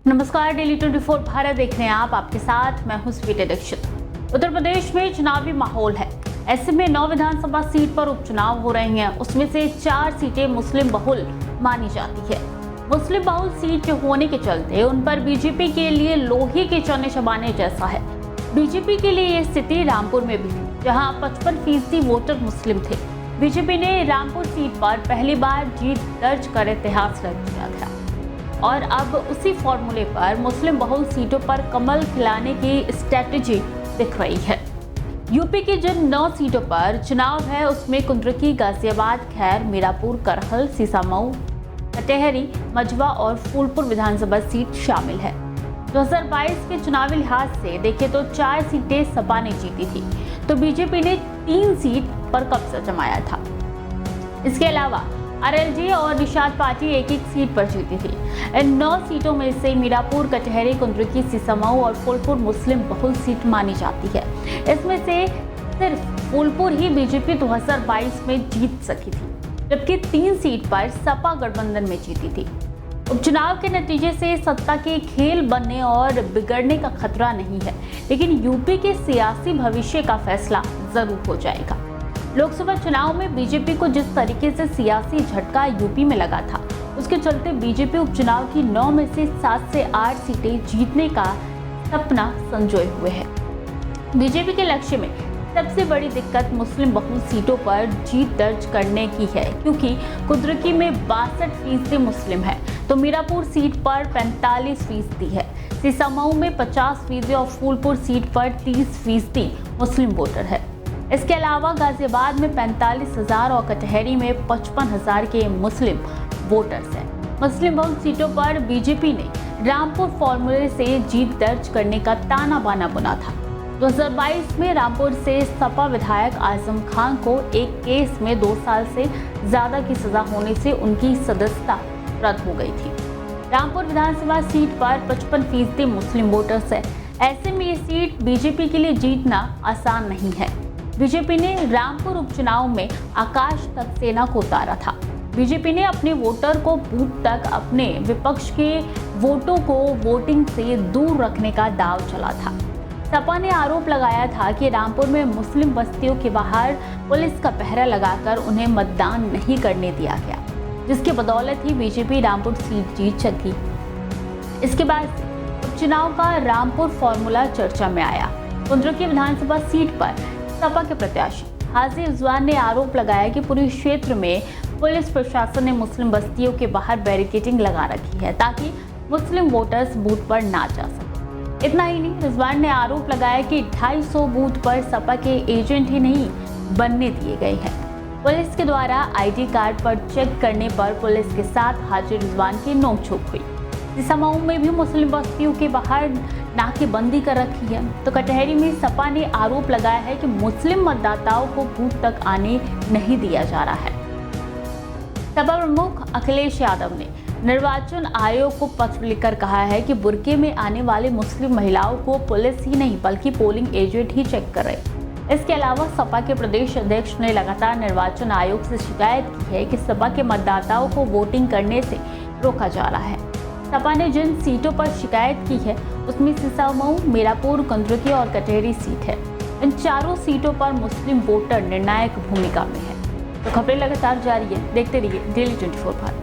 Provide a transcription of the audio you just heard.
नमस्कार, डेली 24 भारत देख रहे हैं आप। आपके साथ मैं हूं स्वीटी दीक्षित। उत्तर प्रदेश में चुनावी माहौल है। ऐसे में 9 विधानसभा सीट पर उपचुनाव हो रहे हैं। उसमें से 4 सीटें मुस्लिम बहुल मानी जाती है। मुस्लिम बहुल सीट होने के चलते उन पर बीजेपी के लिए लोहे के चने चबाने जैसा है। बीजेपी के लिए ये स्थिति रामपुर में भी थी, जहाँ 55% वोटर मुस्लिम थे। बीजेपी ने रामपुर सीट पर पहली बार जीत दर्ज कर इतिहास रच दिया था और अब उसी फॉर्मूले पर मुस्लिम बहुल सीटों पर कमल खिलाने की स्ट्रेटजी दिख रही है। यूपी की जिन 9 सीटों पर चुनाव है उसमें कुंद्रकी, गाजियाबाद, खैर, मीरापुर, करहल, सीसामऊ, कटेहरी, मझवा और फूलपुर विधानसभा सीट शामिल है। 2022 के चुनावी लिहाज से देखें तो 4 सीटें सपा ने जीती थी, तो बीजेपी ने 3 सीट पर कब्जा जमाया था। इसके अलावा आरएलजे और निषाद पार्टी एक सीट पर जीती थी। इन 9 सीटों में से मीरापुर, कटहरी, कुंद्रकी, सीसामऊ और फूलपुर मुस्लिम बहुल सीट मानी जाती है। इसमें से सिर्फ फूलपुर ही बीजेपी 2022 में जीत सकी थी, जबकि 3 सीट पर सपा गठबंधन में जीती थी। उपचुनाव के नतीजे से सत्ता के खेल बनने और बिगड़ने का खतरा नहीं है, लेकिन यूपी के सियासी भविष्य का फैसला जरूर हो जाएगा। लोकसभा चुनाव में बीजेपी को जिस तरीके से सियासी झटका यूपी में लगा था, उसके चलते बीजेपी उपचुनाव की 9 में से 7 से 8 सीटें जीतने का सपना संजोए हुए है। बीजेपी के लक्ष्य में सबसे बड़ी दिक्कत मुस्लिम बहुल सीटों पर जीत दर्ज करने की है, क्योंकि कुंद्रकी में 62% मुस्लिम है, तो मीरापुर सीट पर 45% है, सीसामऊ में 50% और फूलपुर सीट पर 30% मुस्लिम वोटर है। इसके अलावा गाजियाबाद में 45,000 और कटहरी में 55,000 के मुस्लिम वोटर्स हैं। मुस्लिम बहुल सीटों पर बीजेपी ने रामपुर फॉर्मूले से जीत दर्ज करने का ताना बाना बुना था। 2022 में रामपुर से सपा विधायक आजम खान को एक केस में 2 साल से ज्यादा की सजा होने से उनकी सदस्यता रद्द हो गई थी। रामपुर विधानसभा सीट पर 55% मुस्लिम वोटर्स है। ऐसे में ये सीट बीजेपी के लिए जीतना आसान नहीं है। बीजेपी ने रामपुर उपचुनाव में आकाश तक सेना को उतारा था। बीजेपी ने अपने वोटर को बूथ तक अपने विपक्ष के वोटों को वोटिंग से दूर रखने का दांव चला था। सपा ने आरोप लगाया था कि रामपुर में मुस्लिम बस्तियों के बाहर पुलिस का पहरा लगाकर उन्हें मतदान नहीं करने दिया गया, जिसके बदौलत ही बीजेपी रामपुर सीट जीत सकी। इसके बाद उपचुनाव का रामपुर फॉर्मूला चर्चा में आया। कुंद्रकी विधानसभा सीट पर सपा के प्रत्याशी हाजी रिजवान ने आरोप लगाया कि पूरे क्षेत्र में पुलिस प्रशासन ने मुस्लिम बस्तियों के बाहर बैरिकेडिंग लगा रखी है, ताकि मुस्लिम वोटर्स बूथ पर ना जा सके। इतना ही नहीं, रिजवान ने आरोप लगाया कि 250 बूथ पर सपा के एजेंट ही नहीं बनने दिए गए हैं। पुलिस के द्वारा आईडी कार्ड पर चेक करने पर पुलिस के साथ हाजी रिजवान की नोकझोंक हुई। सीसामऊ में भी मुस्लिम बस्तियों के बाहर नाकेबंदी कर रखी है, तो कटहरी में सपा ने आरोप लगाया है कि मुस्लिम मतदाताओं को बूथ तक आने नहीं दिया जा रहा है। सपा प्रमुख अखिलेश यादव ने निर्वाचन आयोग को पत्र लिखकर कहा है कि बुर्के में आने वाले मुस्लिम महिलाओं को पुलिस ही नहीं बल्कि पोलिंग एजेंट ही चेक कर रहे। इसके अलावा सपा के प्रदेश अध्यक्ष ने लगातार निर्वाचन आयोग से शिकायत की है कि सपा के मतदाताओं को वोटिंग करने से रोका जा रहा है। सपा ने जिन सीटों पर शिकायत की है उसमें सीसामऊ, मीरापुर, कुंद्रकी और कटहरी सीट है। इन चारों सीटों पर मुस्लिम वोटर निर्णायक भूमिका में है। तो खबरें लगातार जारी है, देखते रहिए डेली 24 भारत।